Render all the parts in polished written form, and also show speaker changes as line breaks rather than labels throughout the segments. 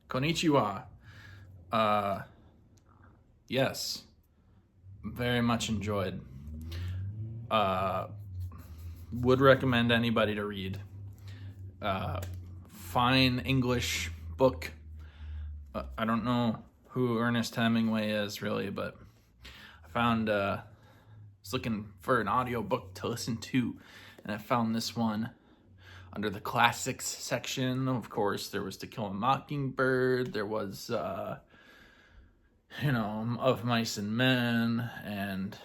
Konnichiwa. Uh, yes, very much enjoyed. Uh, would recommend anybody to read. Fine English book. I don't know who Ernest Hemingway is really, but I found was looking for an audio book to listen to, and I found this one under the classics section. Of course, there was To Kill a Mockingbird. There was Of Mice and Men, and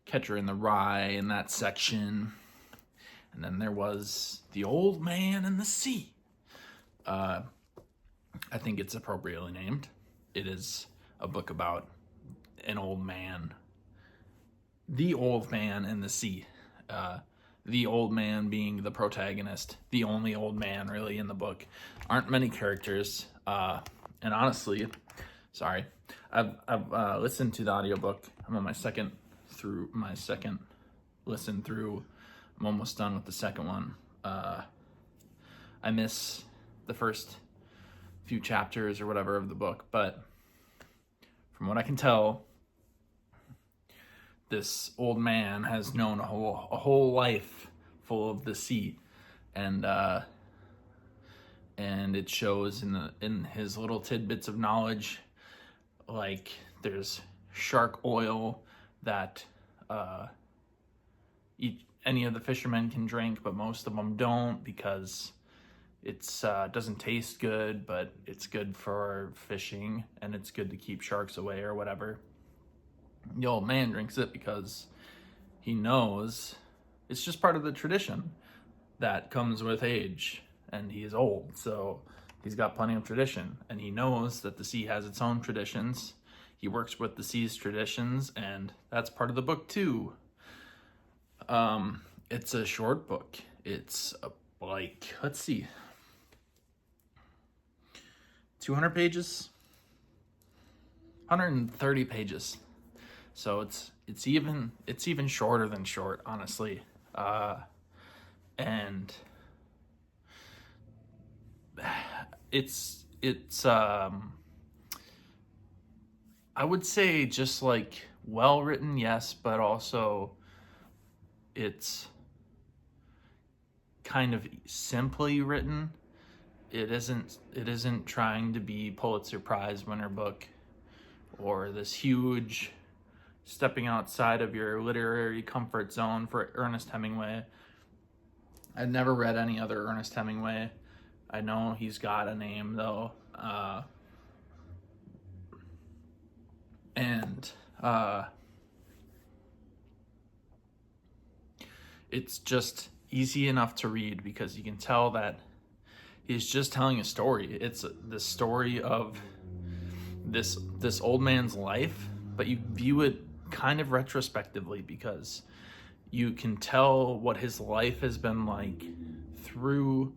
Catcher in the Rye in that section. And then there was The Old Man and the Sea. I think it's appropriately named. It is a book about an old man. The Old Man and the Sea. The old man being the protagonist. The only old man really in the book. Aren't many characters. And honestly, sorry, I've listened to the audiobook. I'm on my second listen through. I'm almost done with the second one. I miss the first few chapters or whatever of the book, but from what I can tell, this old man has known a whole life full of the sea, and it shows in his little tidbits of knowledge. Like there's shark oil that any of the fishermen can drink, but most of them don't because it's doesn't taste good, but it's good for fishing and it's good to keep sharks away or whatever. The old man drinks it because he knows it's just part of the tradition that comes with age, and he is old, so he's got plenty of tradition, and he knows that the sea has its own traditions. He works with the sea's traditions, and that's part of the book too. It's a short book. It's let's see, 200 pages, 130 pages. So it's even shorter than short, honestly. And it's I would say just like well written, yes, but also it's kind of simply written. It isn't trying to be Pulitzer Prize winner book or this huge stepping outside of your literary comfort zone for Ernest Hemingway. I've never read any other Ernest Hemingway. I know he's got a name though. It's just easy enough to read because you can tell that he's just telling a story. It's the story of this old man's life, but you view it kind of retrospectively because you can tell what his life has been like through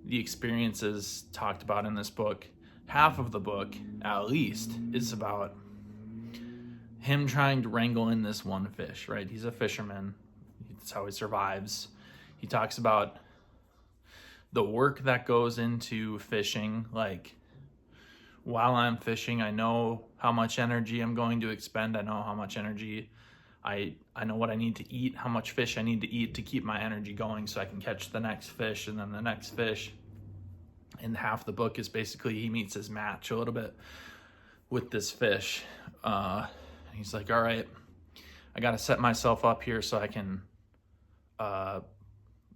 the experiences talked about in this book. Half of the book, at least, is about him trying to wrangle in this one fish, right? He's a fisherman. That's how he survives. He talks about the work that goes into fishing. Like, while I'm fishing, I know how much energy I'm going to expend. I know how much energy I know what I need to eat, how much fish I need to eat to keep my energy going so I can catch the next fish and then the next fish. And half the book is basically he meets his match a little bit with this fish. He's like, all right, I got to set myself up here so I can,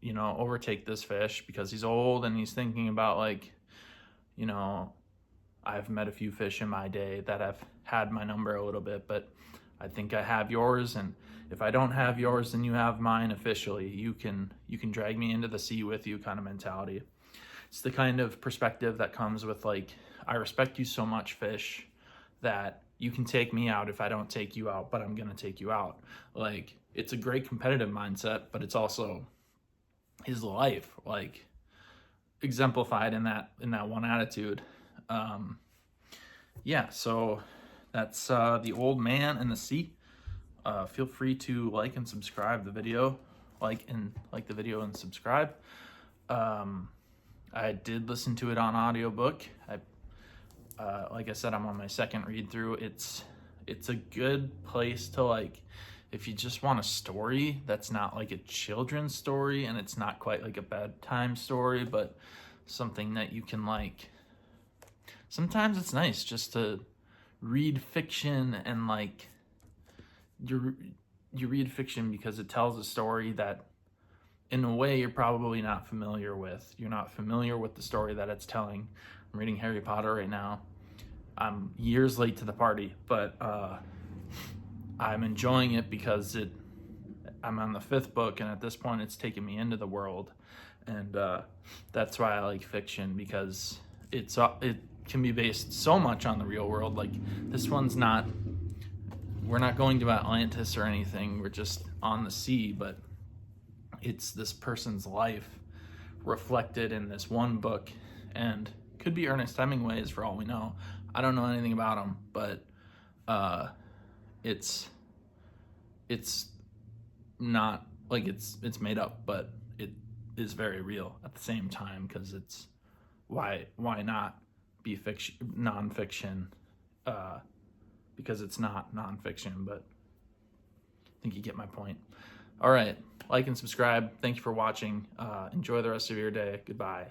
overtake this fish, because he's old and he's thinking about I've met a few fish in my day that have had my number a little bit, but I think I have yours, and if I don't have yours, then you have mine officially. You can drag me into the sea with you kind of mentality. It's the kind of perspective that comes with I respect you so much, fish, that you can take me out if I don't take you out, but I'm gonna take you out. It's a great competitive mindset, but it's also his life, exemplified in that one attitude. So that's The Old Man and the Sea. Feel free to like and subscribe the video, like the video and subscribe. I did listen to it on audiobook. Like I said, I'm on my second read through. It's a good place to, like, if you just want a story that's not like a children's story and it's not quite like a bedtime story, but something that you can, like, sometimes it's nice just to read fiction, and like you read fiction because it tells a story that in a way you're probably not familiar with. You're not familiar with the story that it's telling. I'm reading Harry Potter right now. I'm years late to the party, but I'm enjoying it because I'm on the 5th book, and at this point it's taken me into the world, and that's why I like fiction, because it can be based so much on the real world. Like, this one's not, we're not going to Atlantis or anything, we're just on the sea, but it's this person's life reflected in this one book, and could be Ernest Hemingway's for all we know. I don't know anything about him, but it's not like it's made up, but it is very real at the same time, because it's why not be fiction, nonfiction, because it's not nonfiction. But I think you get my point. All right, like and subscribe. Thank you for watching. Enjoy the rest of your day. Goodbye.